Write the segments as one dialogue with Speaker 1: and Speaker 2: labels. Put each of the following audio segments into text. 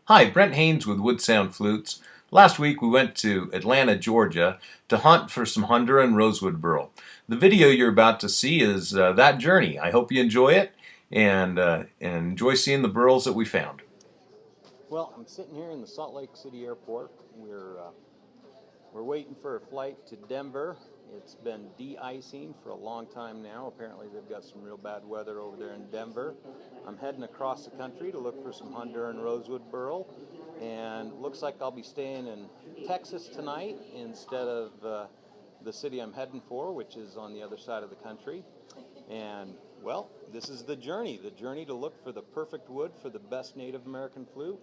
Speaker 1: Hi, Brent Haynes with Wood Sound Flutes. Last week we went to Atlanta, Georgia to hunt for some Honduran Rosewood Burl. The video you're about to see is that journey. I hope you enjoy it and enjoy seeing the burls that we found.
Speaker 2: Well, I'm sitting here in the Salt Lake City airport. We're waiting for a flight to Denver. It's been de-icing for a long time now. Apparently they've got some real bad weather over there in Denver. I'm heading across the country to look for some Honduran Rosewood Burl, and looks like I'll be staying in Texas tonight instead of the city I'm heading for, which is on the other side of the country. And well, this is the journey to look for the perfect wood for the best Native American flute.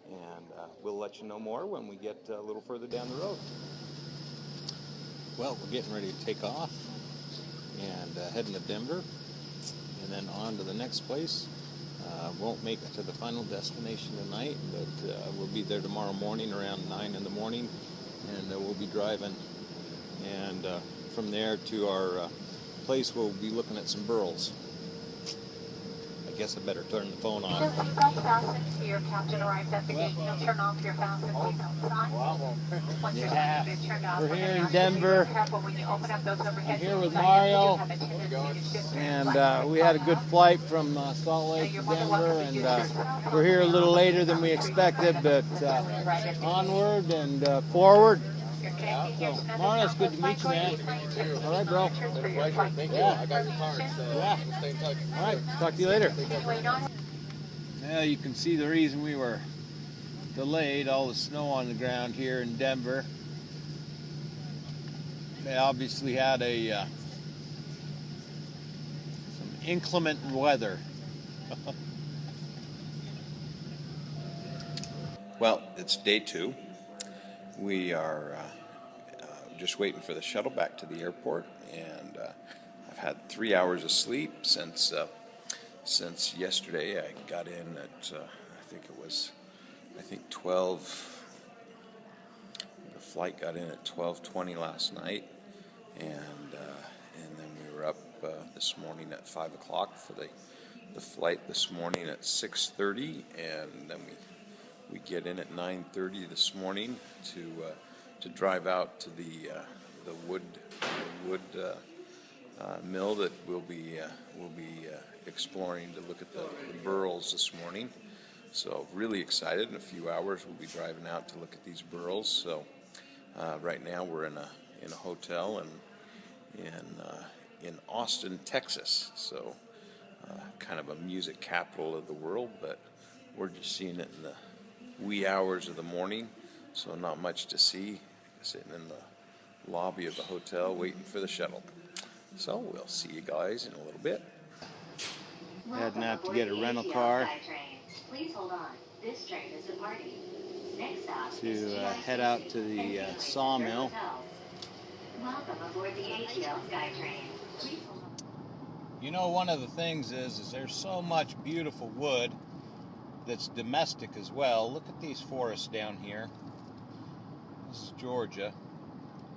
Speaker 2: And we'll let you know more when we get a little further down the road. Well, we're getting ready to take off and heading to Denver, and then on to the next place. Won't make it to the final destination tonight, but we'll be there tomorrow morning around 9 in the morning, and we'll be driving, and from there to our place we'll be looking at some burls. I guess I better turn the phone off.
Speaker 3: Your captain arrives at the gate. He'll turn off your fasten seatbelt signs. Once your seatbelt is turned off,
Speaker 2: we're here in Denver. I'm here with Mario, and we had a good flight from Salt Lake to Denver, and we're here a little later than we expected, but onward and forward. So, Mario, it's good to meet you, man. All right, bro. Yeah. I got your card, so we'll stay in touch. All right, talk to you later. Now you can see the reason we were delayed, all the snow on the ground here in Denver. They obviously had some inclement weather.
Speaker 1: Well, it's day two. We are just waiting for the shuttle back to the airport, and I've had 3 hours of sleep since yesterday. I got in at I think 12. The flight got in at 12:20 last night, and then we were up this morning at 5 o'clock for the flight this morning at 6:30, and then we get in at 9:30 this morning to drive out to the wood mill that we'll be exploring to look at the burls this morning. So really excited. In a few hours we'll be driving out to look at these burls. So right now we're in a hotel in Austin, Texas. So kind of a music capital of the world, but we're just seeing it in the wee hours of the morning. So not much to see. Sitting in the lobby of the hotel waiting for the shuttle. So we'll see you guys in a little bit.
Speaker 2: Heading out to get a rental car to head out to the sawmill. You know, one of the things is there's so much beautiful wood that's domestic as well. Look at these forests down here. This is Georgia.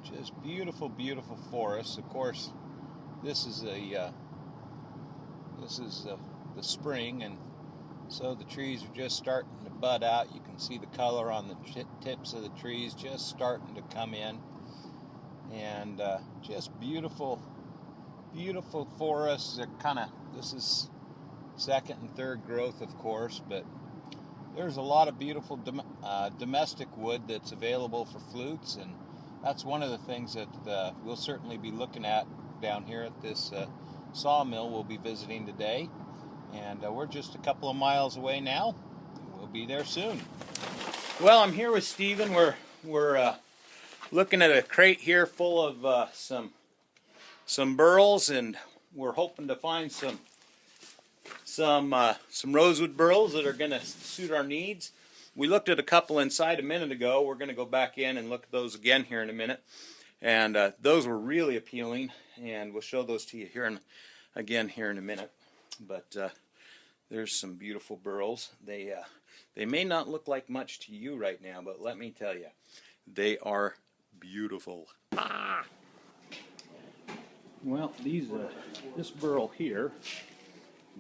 Speaker 2: Just beautiful, beautiful forests. Of course, this is the spring, and so the trees are just starting to bud out. You can see the color on the tips of the trees just starting to come in, and just beautiful, beautiful forests. They're this is second and third growth, of course, but there's a lot of beautiful domestic wood that's available for flutes, and that's one of the things that we'll certainly be looking at down here at this sawmill we'll be visiting today. And we're just a couple of miles away now. We'll be there soon. Well, I'm here with Steven. We're looking at a crate here full of some burls, and we're hoping to find some rosewood burls that are going to suit our needs. We looked at a couple inside a minute ago. We're going to go back in and look at those again here in a minute. And those were really appealing, and we'll show those to you here in a minute. But there's some beautiful burls. They may not look like much to you right now, but let me tell you, they are beautiful. Ah! Well, this burl here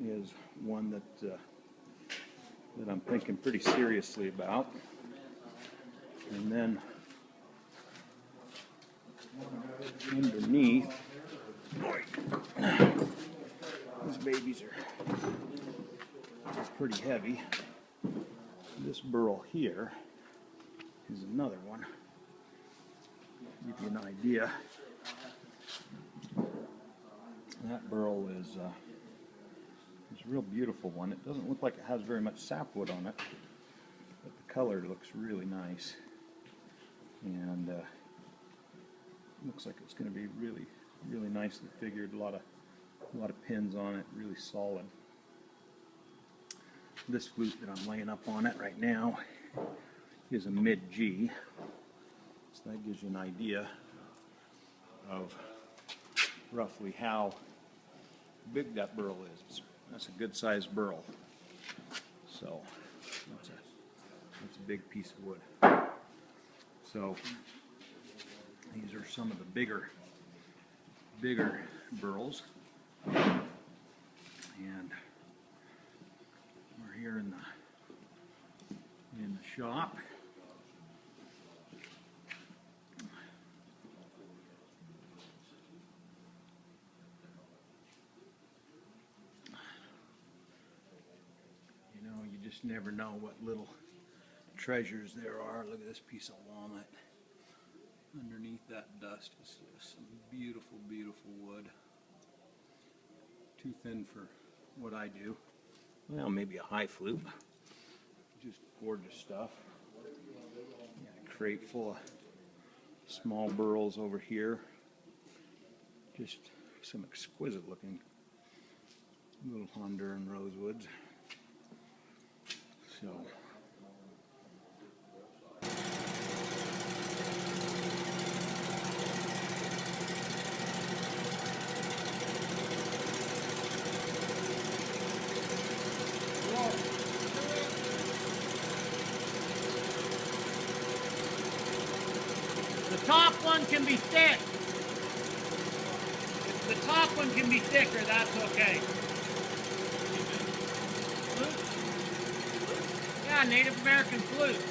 Speaker 2: is one that
Speaker 4: that I'm thinking pretty seriously about. And then underneath, these babies are pretty heavy. This burl here is another one. Give you an idea. That burl is a real beautiful one. It doesn't look like it has very much sapwood on it, but the color looks really nice. And looks like it's going to be really, really nicely figured. A lot of pins on it, really solid. This flute that I'm laying up on it right now is a mid-G, so that gives you an idea of roughly how big that burl is. That's a good sized burl. So that's a big piece of wood. So these are some of the bigger burls. And we're here in the shop. You know, you just never know what little treasures there are. Look at this piece of walnut. Underneath that dust is just some beautiful, beautiful wood. Too thin for what I do. Well, maybe a high flute. Just gorgeous stuff. Got a crate full of small burls over here. Just some exquisite looking little Honduran Rosewoods. So
Speaker 5: the top one can be thick. If the top one can be thicker, that's okay. Yeah, Native American flute.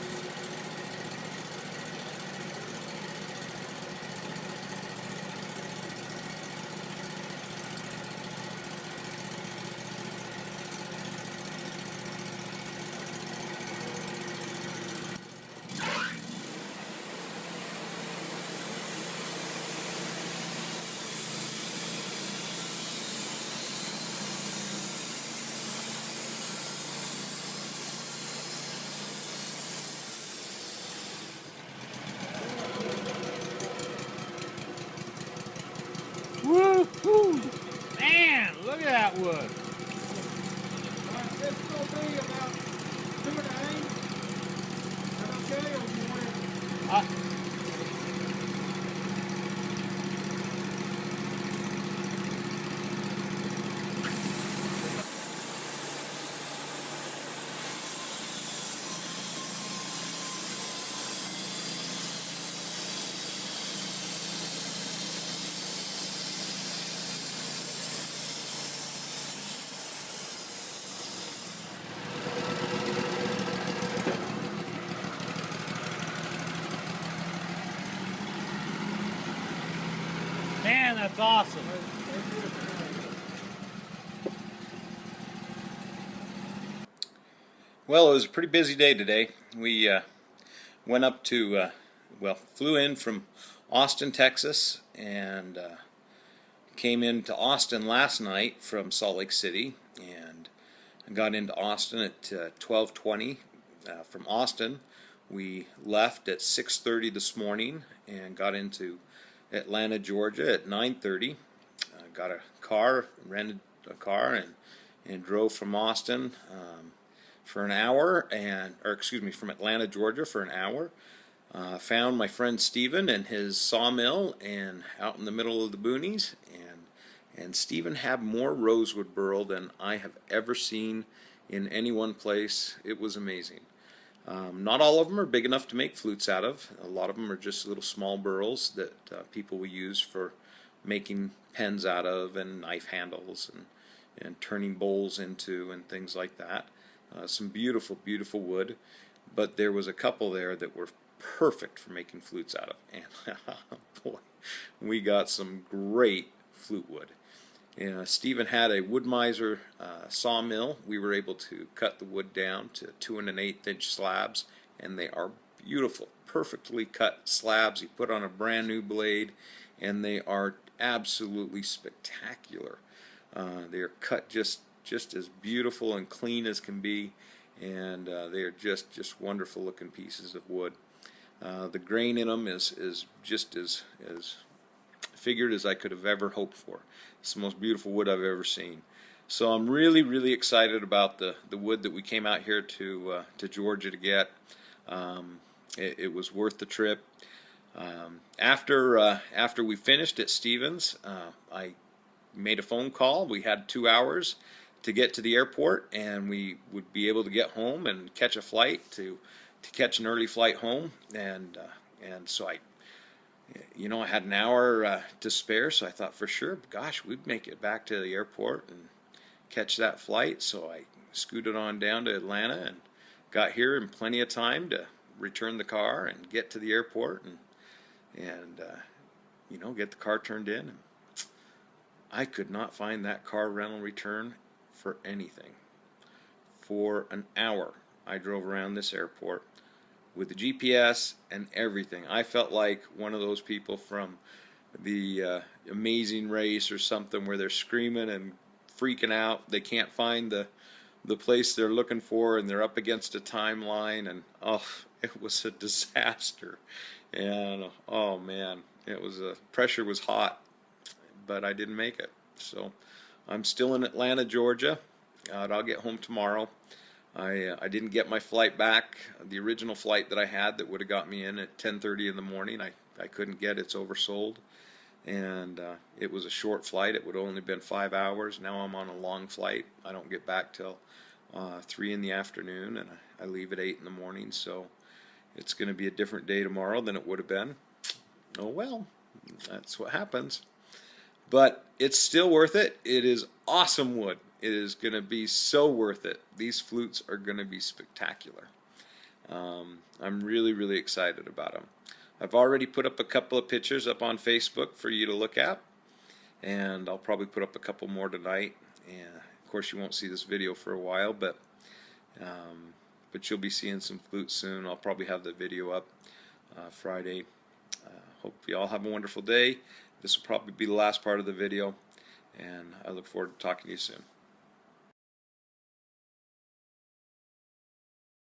Speaker 5: Woo-hoo! Man, look at that wood.
Speaker 6: It's going to be about 2 to 8. Is that okay, or do you want it?
Speaker 5: Man, that's awesome.
Speaker 1: Well, it was a pretty busy day today. We went up to, flew in from Austin, Texas, and came into Austin last night from Salt Lake City, and got into Austin at 12:20. From Austin, we left at 6:30 this morning and got into Atlanta, Georgia at 9:30. Got a car, rented a car, and drove from Austin for an hour, from Atlanta, Georgia for an hour. Found my friend Stephen and his sawmill and out in the middle of the boonies, and Stephen had more rosewood burl than I have ever seen in any one place. It was amazing. Not all of them are big enough to make flutes out of. A lot of them are just little small burls that people will use for making pens out of, and knife handles, and turning bowls into, and things like that. some beautiful, beautiful wood, but there was a couple there that were perfect for making flutes out of, and boy, we got some great flute wood. Stephen had a Wood-Mizer sawmill. We were able to cut the wood down to 2 1/8 inch slabs, and they are beautiful, perfectly cut slabs. He put on a brand new blade, and they are absolutely spectacular. They are cut just as beautiful and clean as can be, and they are just wonderful looking pieces of wood. The grain in them is just as figured as I could have ever hoped for. It's the most beautiful wood I've ever seen. So I'm really excited about the wood that we came out here to Georgia to get. It was worth the trip. After we finished at Stevens, I made a phone call. We had 2 hours to get to the airport, and we would be able to get home and catch a flight to catch an early flight home. And so I had an hour to spare, so I thought for sure, gosh, we'd make it back to the airport and catch that flight. So I scooted on down to Atlanta and got here in plenty of time to return the car and get to the airport and get the car turned in. I could not find that car rental return for anything. For an hour I drove around this airport with the GPS and everything. I felt like one of those people from the Amazing Race or something, where they're screaming and freaking out. They can't find the place they're looking for, and they're up against a timeline, and it was a disaster. And oh man, it was pressure was hot, but I didn't make it. So I'm still in Atlanta, Georgia. I'll get home tomorrow. I didn't get my flight back. The original flight that I had that would have got me in at 10:30 in the morning, I couldn't get. It's oversold. And it was a short flight. It would have only been 5 hours. Now I'm on a long flight. I don't get back till 3 in the afternoon, and I leave at 8 in the morning. So it's going to be a different day tomorrow than it would have been. Oh well, that's what happens. But it's still worth it. It is awesome wood. It is going to be so worth it. These flutes are going to be spectacular. I'm really excited about them. I've already put up a couple of pictures up on Facebook for you to look at, and I'll probably put up a couple more tonight. And of course you won't see this video for a while, but you'll be seeing some flutes soon. I'll probably have the video up Friday. Hope you all have a wonderful day. This will probably be the last part of the video, and I look forward to talking to you soon.